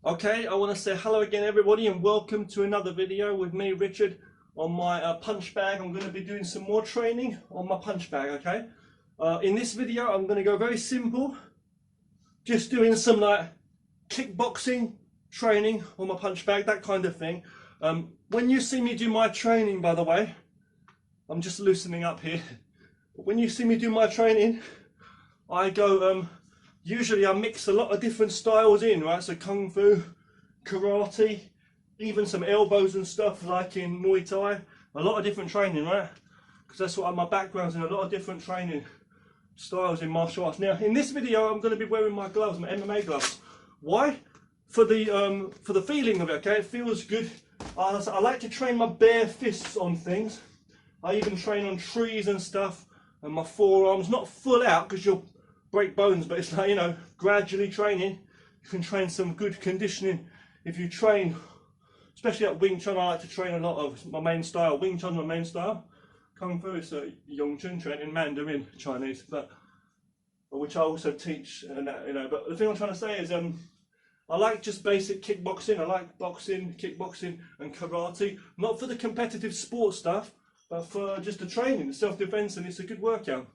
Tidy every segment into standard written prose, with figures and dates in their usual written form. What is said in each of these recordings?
Okay, I want to say hello again everybody and welcome to another video with me, Richard, on my punch bag. I'm going to be doing some more training on my punch bag, okay? In this video I'm going to go very simple, just doing some like kickboxing training on my punch bag, that kind of thing. When you see me do my training, by the way, I'm just loosening up here, but when you see me do my training, I go, usually I mix a lot of different styles in, right? So Kung Fu, Karate, even some elbows and stuff like in Muay Thai. A lot of different training, right? Because that's what my background's in, a lot of different training styles in martial arts. Now, in this video, I'm going to be wearing my gloves, my MMA gloves. Why? For the feeling of it, okay? It feels good. I like to train my bare fists on things. I even train on trees and stuff, and my forearms, not full out because you'll break bones, but it's like, you know, gradually training. You can train some good conditioning if you train, especially at Wing Chun. I like to train a lot of my main style. Wing Chun's my main style. Kung Fu is Chun, training Mandarin Chinese, but which I also teach, and that, you know. But the thing I'm trying to say is, I like just basic kickboxing. I like boxing, kickboxing, and karate. Not for the competitive sports stuff, but for just the training, the self-defense, and it's a good workout.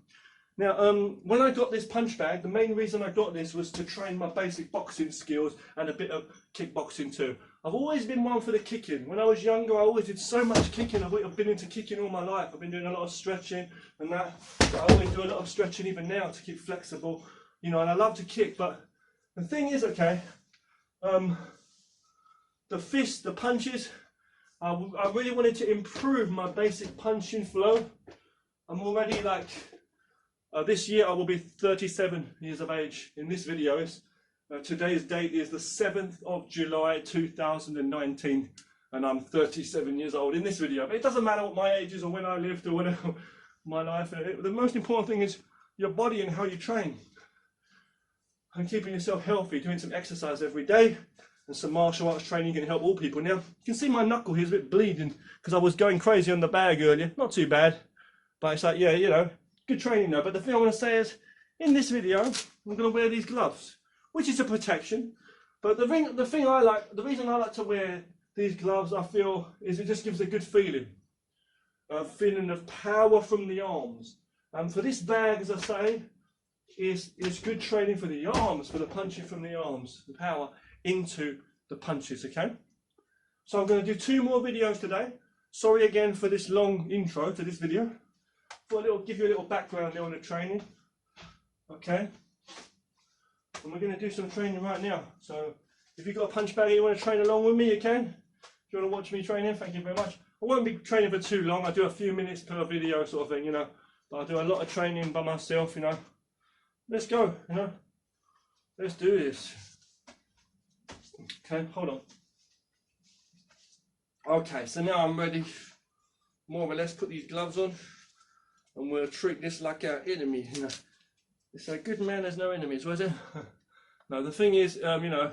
Now, when I got this punch bag, the main reason I got this was to train my basic boxing skills and a bit of kickboxing too. I've always been one for the kicking. When I was younger, I always did so much kicking. I've been into kicking all my life. I've been doing a lot of stretching and that. But I always do a lot of stretching even now to keep flexible, you know, and I love to kick. But the thing is, okay, the fists, the punches, I really wanted to improve my basic punching flow. I'm already like, this year I will be 37 years of age. In this video, today's date is the 7th of July 2019, and I'm 37 years old in this video. But it doesn't matter what my age is or when I lived or whatever my life. The most important thing is your body and how you train, and keeping yourself healthy, doing some exercise every day, and some martial arts training can help all people. Now, you can see my knuckle here is a bit bleeding because I was going crazy on the bag earlier. Not too bad, but it's like, yeah, you know, good training though. But the thing I want to say is, in this video, I'm going to wear these gloves, which is a protection. But the reason I like to wear these gloves, I feel, is it just gives a good feeling, a feeling of power from the arms. And for this bag, as I say, is good training for the arms, for the punching from the arms, the power into the punches. Okay. So I'm going to do 2 more videos today. Sorry again for this long intro to this video. Give you a little background there on the training. Okay, and we're going to do some training right now. So if you've got a punch bag and you want to train along with me, you can. If you want to watch me training, thank you very much. I won't be training for too long. I do a few minutes per video sort of thing, you know, but I do a lot of training by myself, you know. Let's go, you know, let's do this. Okay, hold on. Okay, so now I'm ready, more or less. Put these gloves on, and we'll treat this like our enemy, you know. They say, good man has no enemies, was it? No, the thing is, you know,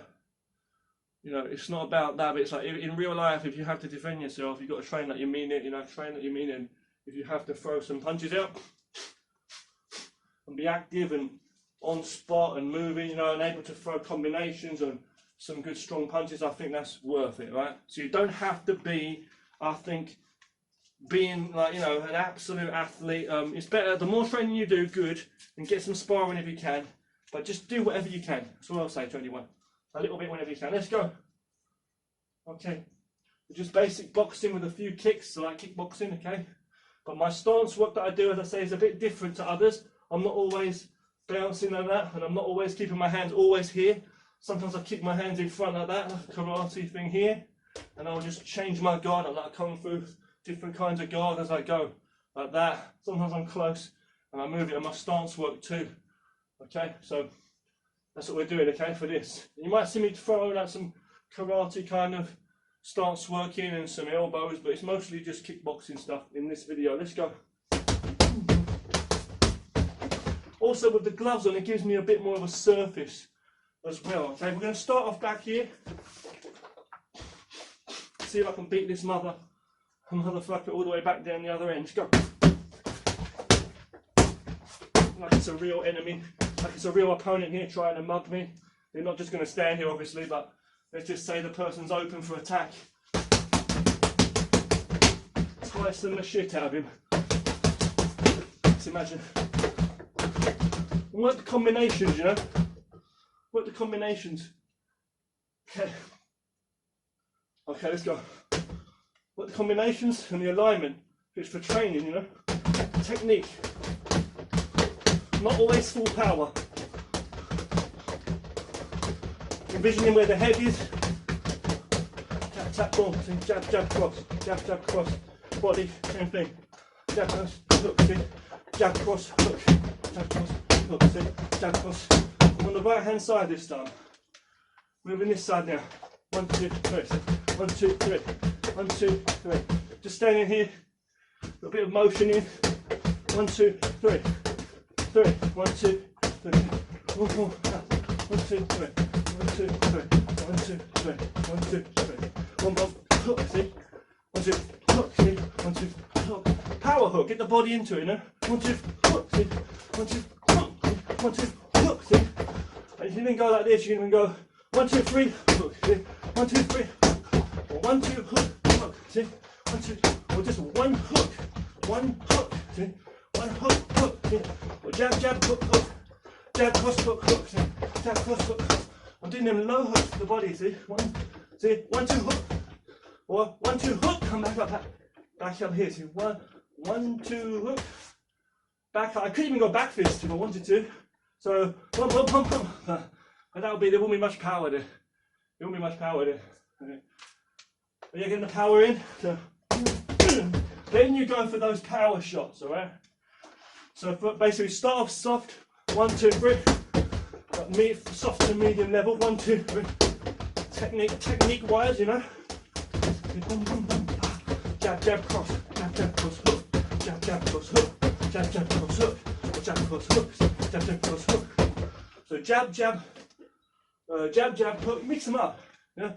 it's not about that, but it's like, in real life, if you have to defend yourself, you've got to train like you mean it, you know, train like you mean it. And if you have to throw some punches out, and be active and on spot and moving, you know, and able to throw combinations and some good strong punches, I think that's worth it, right? So you don't have to be, I think, being like, you know, an absolute athlete. It's better, the more training you do, good, and get some sparring if you can, but just do whatever you can. That's what I'll say to anyone, a little bit whenever you can. Let's go. Okay, just basic boxing with a few kicks, so like kickboxing, okay? But my stance work that I do, as I say, is a bit different to others. I'm not always bouncing like that, and I'm not always keeping my hands always here. Sometimes I keep my hands in front like that, like a karate thing here, and I'll just change my guard, like Kung Fu, different kinds of guard as I go, like that. Sometimes I'm close and I move it, and my stance work too. Okay, so that's what we're doing, okay, for this. You might see me throw like some karate kind of stance working and some elbows, but it's mostly just kickboxing stuff in this video. Let's go. Also with the gloves on, it gives me a bit more of a surface as well. Okay, we're going to start off back here. See if I can beat this motherfucker all the way back down the other end. Let's go. Like it's a real enemy, like it's a real opponent here trying to mug me. They're not just going to stand here, obviously, but let's just say the person's open for attack. Slicing the shit out of him. Let's imagine. Work the combinations, you know? Work the combinations. Okay. Okay, let's go. Work the combinations and the alignment. It's for training, you know? Technique. Not always full power. Envisioning where the head is. Tap, tap, boom. Jab, jab, cross. Jab, jab, cross. Body, same thing. Jab, cross, hook, see? Jab, cross, hook. Jab, cross, hook, see? Jab, cross. I'm on the right hand side this time. Moving this side now. 1, 2, 3. 1, 2, 3. 1, 2, 3. Just standing here. A bit of motion in. 1, 2, 3. 3. 1, 2, 3. 1 more. 1, 2, 3. 1, 2, 3. 1, 2, 3. 1, 2, 3. 1 more. Hook, see? 1, 2, hook, see? 1, 2, hook. Power hook, get the body into it, you know? 1, 2, hook, see? 1, 2, hook, see? 1, 2, hook, see? And you can even go like this, you can even go 1, 2, 3, hook, see? 1, 2, 3, or 1, 2, hook, hook, see? 1, 2, or just 1 hook, 1 hook, see? 1 hook, hook, see? Or jab, jab, hook, hook, jab, cross, hook, hook, see? Jab, cross, hook, hook. I'm doing them low hooks to the body, see? 1, see? 1, 2, hook, or 1, 2, hook, come back up, back up here, see? 1, 1, 2, hook, back up. I could even go back fist if I wanted to. So, pump, pump, pump, pump. But there won't be much power there. There won't be much power there. Okay. But you're getting the power in. So, then you go for those power shots, alright? So basically start off soft, 1, 2, 3. Soft to medium level, 1, 2, 3. Technique wise, you know. Jab, jab, cross, jab, cross, hook, jab, cross, hook, jab, cross, hook, or jab, cross, hook, jab, cross, hook. So jab, jab, hook, mix them up. Yeah?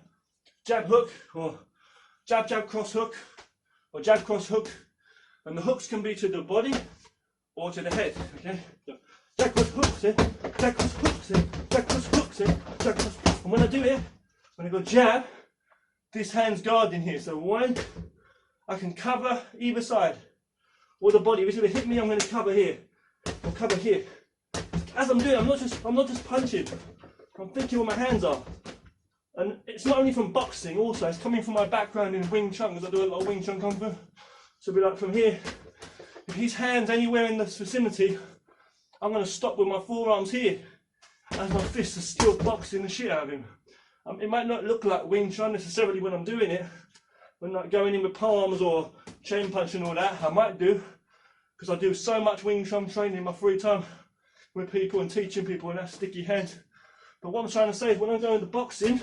Jab, hook, or jab, cross, hook, or jab, cross, hook. And the hooks can be to the body or to the head. Okay? So, jab, cross, hook, see? Jab, cross, hook, see? Jab, cross, hook, see? Jab, cross, hook. And when I do it, when I go jab, this hand's guarding here. So one, I can cover either side. Or the body. If it's going to hit me, I'm going to cover here. Or cover here. As I'm doing, I'm not just punching. I'm thinking where my hands are. And it's not only from boxing, also it's coming from my background in Wing Chun, because I do a lot of Wing Chun Kung Fu. So it'll be like from here, if his hand's anywhere in this vicinity, I'm going to stop with my forearms here, as my fists are still boxing the shit out of him. It might not look like Wing Chun necessarily when I'm doing it, when like going in with palms or chain punch and all that. I might do, because I do so much Wing Chun training in my free time with people and teaching people and that sticky hand. But what I'm trying to say is when I'm going to boxing,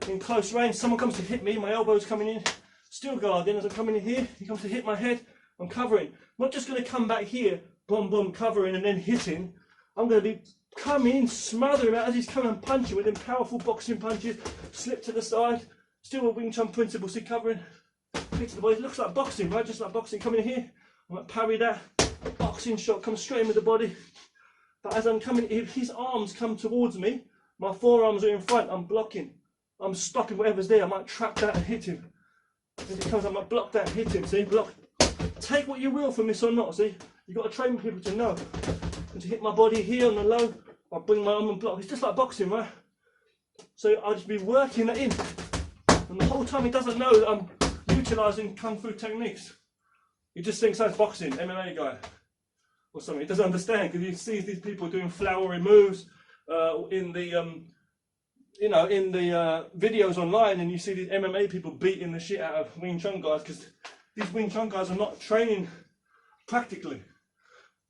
in close range, someone comes to hit me, my elbow's coming in, still guarding. As I'm coming in here, he comes to hit my head, I'm covering. I'm not just going to come back here, boom, boom, covering and then hitting. I'm going to be coming, smothering out as he's coming and punching with them powerful boxing punches, slip to the side, still a Wing Chun principle, see, covering, hit to the body. It looks like boxing, right? Just like boxing, coming in here, I'm going to parry that, boxing shot, come straight in with the body. But as I'm coming, if his arms come towards me, my forearms are in front, I'm blocking. I'm stopping whatever's there. I might trap that and hit him. As it comes, I might block that and hit him, see? Block. Take what you will from this or not, see? You've got to train people to know. And to hit my body here on the low, I'll bring my arm and block. It's just like boxing, right? So I'll just be working that in. And the whole time he doesn't know that I'm utilising Kung Fu techniques. He just thinks that's boxing, MMA guy. Or something. He doesn't understand because he sees these people doing flowery moves in the videos online, and you see these MMA people beating the shit out of Wing Chun guys, because these Wing Chun guys are not training practically.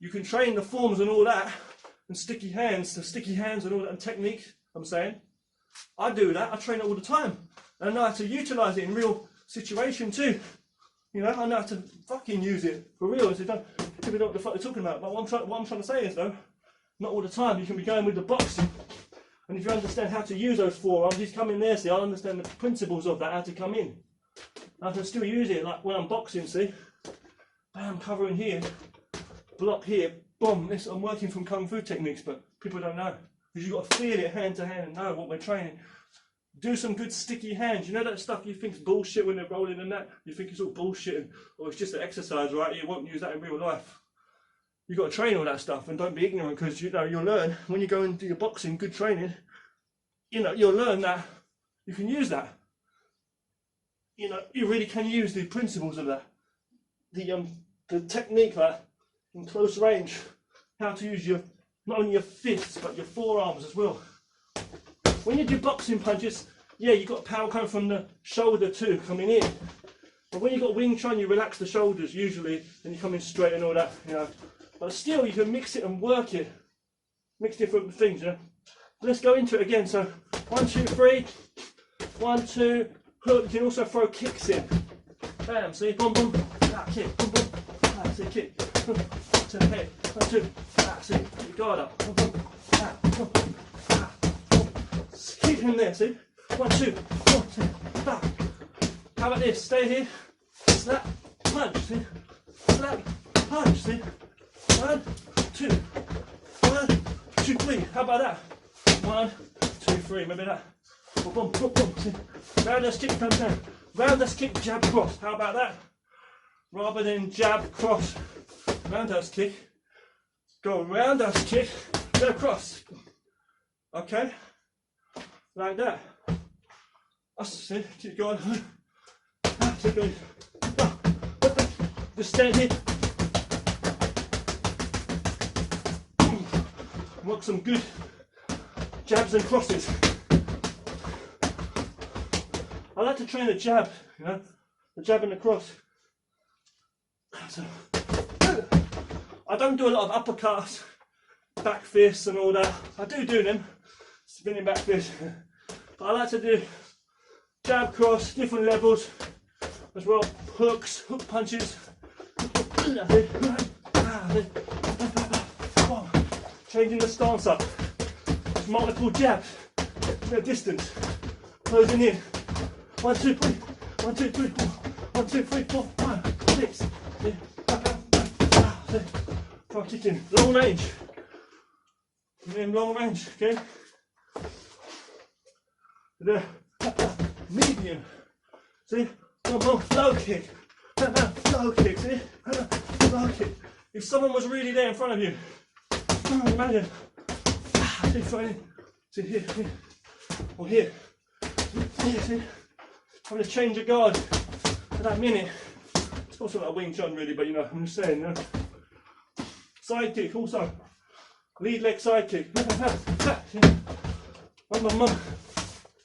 You can train the forms and all that, and sticky hands and all that, and technique, I'm saying. I do that, I train it all the time. And I know how to utilise it in real situation too. You know, I know how to fucking use it for real. So people don't know what the fuck they're talking about. But what I'm trying to say is though, not all the time. You can be going with the boxing, and if you understand how to use those forearms, he's coming there, see, I understand the principles of that, how to come in. I can still use it, like when I'm boxing, see, bam, covering here, block here, boom, I'm working from Kung Fu techniques, but people don't know, because you've got to feel it hand to hand and know what we're training. Do some good sticky hands. You know that stuff you think is bullshit when they're rolling and that? You think it's all bullshit or it's just an exercise, right? You won't use that in real life. You've got to train all that stuff and don't be ignorant, because you know you'll learn when you go and do your boxing, good training, you know, you'll learn that you can use that. You know, you really can use the principles of that. The technique that in close range, how to use your, not only your fists, but your forearms as well. When you do boxing punches, yeah, you've got power coming from the shoulder too, coming in. But when you've got Wing Chun, you relax the shoulders usually, and you come in straight and all that, you know. But still, you can mix it and work it. Mix different things, you know. Let's go into it again. So, 1, 2, 3. 1, 2, hook. You can also throw kicks in. Bam, see, boom, boom, ah, kick, boom, boom, ah, see, kick, boom, to the head, 1, 2, ah, see, get your guard up, boom, boom, ah, boom, ah, boom. Keep him there, see, 1, 2, 1, 2, ah. How about this, stay here, slap, punch, see, slap, punch, see, 1, 2, 1, 2, 3, how about that, 1, 2, 3, remember that, boom, boom, boom, boom, see, roundhouse kick comes down. Roundhouse kick, jab, cross. How about that? Rather than jab, cross, roundhouse kick, go roundhouse kick, go cross. Okay? Like that. See, keep going. Keep going. Just stand here. Work some good jabs and crosses. I like to train the jab, you know, the jab and the cross. So, I don't do a lot of uppercuts, back fists and all that. I do them, spinning back fists. But I like to do jab, cross, different levels as well. Hooks, hook punches. Changing the stance up. Multiple jabs, no distance, closing in. 1, 2, 3, 1, 2, 3, 4, 1, 2, 3, 4, 5, 6. Try kicking, long range. Long range, okay? The medium. See? One more low kick. Low kick, see? Low kick. If someone was really there in front of you, imagine. See here, here, or here. Here, see? I'm going to change your guard for that minute. It's also like a Wing Chun really, but you know, I'm just saying, you know. Side kick also. Lead leg side kick. Mum,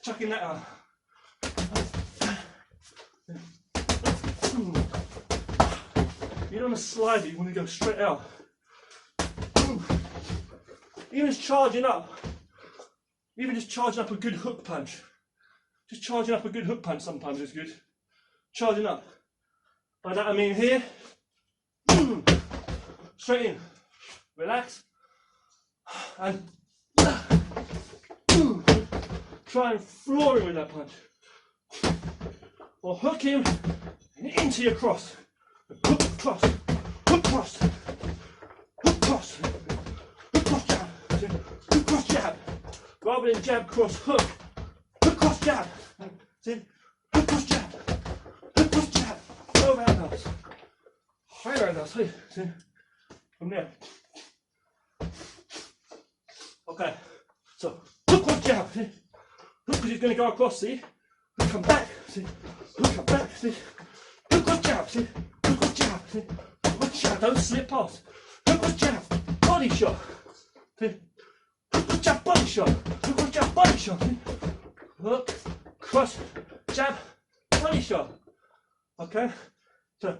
chucking that out. You don't want to slide it, you want to go straight out. Even just charging up. Even just charging up a good hook punch. Just charging up a good hook punch sometimes is good. Charging up. By that I mean here. Straight in. Relax. And try and floor him with that punch. Or hook him into your cross. Hook, cross. Hook, cross. Hook, cross. Hook, cross, jab. Hook, cross, jab. Rather than jab, cross, hook. Hook, cross, jab. See? Hook, cross, jab. Hook, cross, jab. Go roundhouse. High roundhouse. See? From there. Okay. So, hook, cross, jab. See? Hook, because he's going to go across. See? Hook, come back. See? Hook, come back. See? Hook, cross, jab. See? Hook, cross, jab. See? Hook, cross, jab. Don't slip past. Hook, cross, jab. Body shot. See? Hook, cross, jab. Body shot. Hook, cross, jab. Body shot. See? Hook, cross, jab, body shot. Okay? So,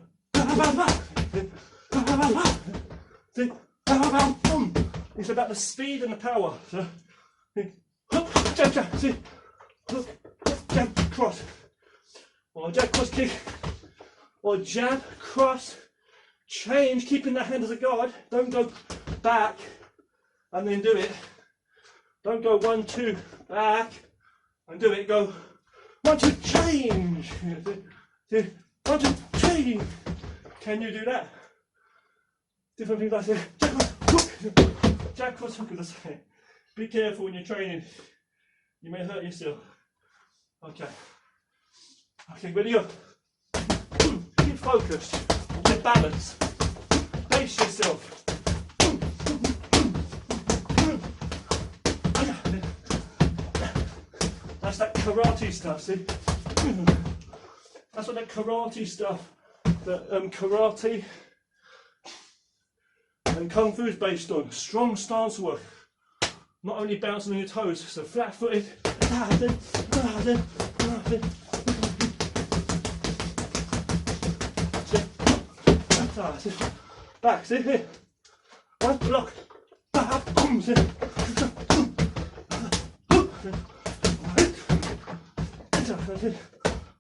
see? It's about the speed and the power. So, hook, jab, jab, see? Hook, jab, cross. Or jab, cross, kick. Or jab, cross, change, keeping that hand as a guard. Don't go back and then do it. Don't go 1, 2, back. And do it, go 1, 2, change. 1, 2, change. Can you do that? Different things I say. Jab, cross, hook. Jab, cross, hook, as I say. Be careful when you're training. You may hurt yourself. Okay. Okay, ready up. Keep focused. Get balance. Pace yourself. That's that karate stuff, see? That's what that karate stuff, that karate and kung fu is based on. Strong stance work. Not only bouncing on your toes, so flat footed. Back, see here. One block.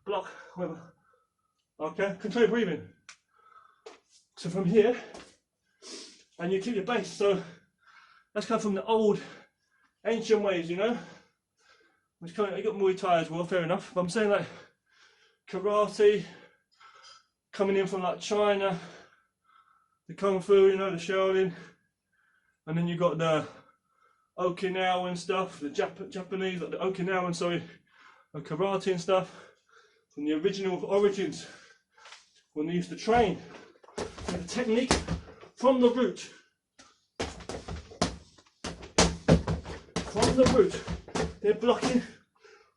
Block, whatever. Okay, control your breathing. So from here, and you keep your base. So that's come from the old, ancient ways, you know. Which kind of, you got Muay Thai as well, fair enough. But I'm saying like karate, coming in from like China, the kung fu, you know, the Shaolin, and then you got the Okinawan stuff, the Japanese, like the Okinawan, sorry, the karate and stuff, from the original origins when they used to train. So the technique from the root. From the root. They're blocking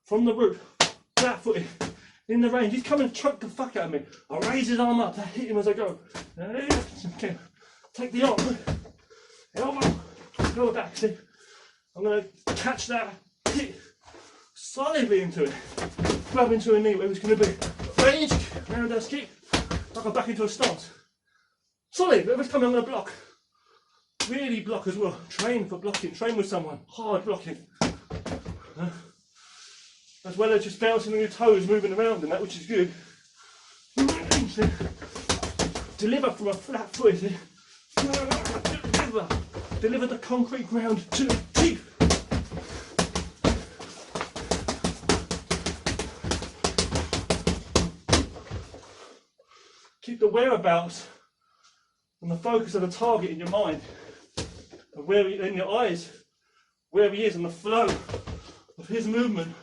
from the root, flat footed, in the range. He's coming to choke the fuck out of me. I raise his arm up to hit him as I go. Okay. Take the arm, elbow, go back, see? I'm going to catch that hit solidly into it. Grab into a knee where it's going to be range, roundhouse kick, I go back into a stance. Solid, whatever's coming, I'm going to block. Really block as well. Train for blocking, train with someone, hard blocking. As well as just bouncing on your toes, moving around and that, which is good. Deliver from a flat foot. Deliver the concrete ground to the teeth. Keep the whereabouts and the focus of the target in your mind, and where he, in your eyes, where he is, and the flow of his movement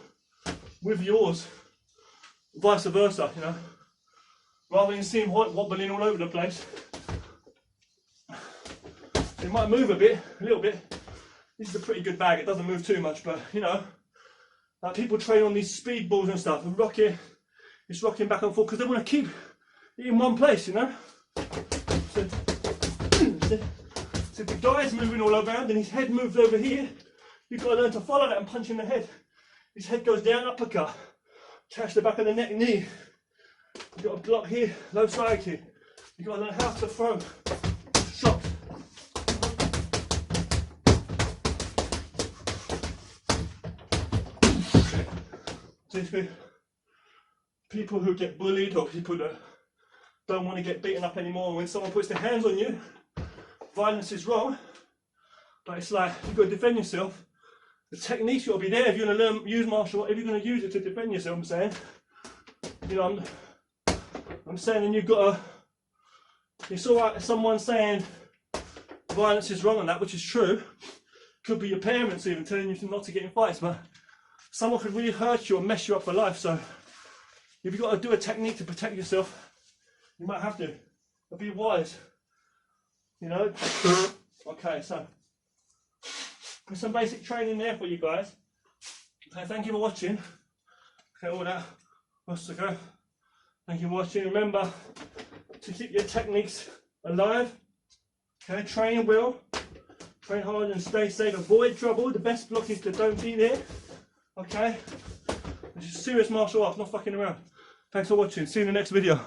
with yours, vice versa, you know, rather than see him wobbling all over the place. It might move a little bit. This is a pretty good bag, it doesn't move too much, but you know, like people train on these speed balls and stuff and rock it, it's rocking back and forth because they want to keep it in one place, you know. So if the guy's moving all around and his head moves over here, you've got to learn to follow that and punch in the head. His head goes down, uppercut, catch the back of the neck, knee. You've got to block here, low side kick. You've got to learn how to throw, shot. So people who get bullied or people that don't want to get beaten up anymore, when someone puts their hands on you, violence is wrong, but it's like you've got to defend yourself. The technique's got to be there if you're going to learn, use martial art, if you're going to use it to defend yourself, I'm saying. You know, I'm saying, and you've got to, it's alright if someone's saying violence is wrong on that, which is true. Could be your parents even telling you not to get in fights, but someone could really hurt you or mess you up for life. So if you've got to do a technique to protect yourself, you might have to. But be wise, you know. Okay, so there's some basic training there for you guys. Okay, thank you for watching. Okay, all that was to go. Thank you for watching. Remember to keep your techniques alive. Okay, train well, train hard and stay safe. Avoid trouble. The best block is to don't be there. Okay, this is serious martial arts, not fucking around. Thanks for watching. See you in the next video.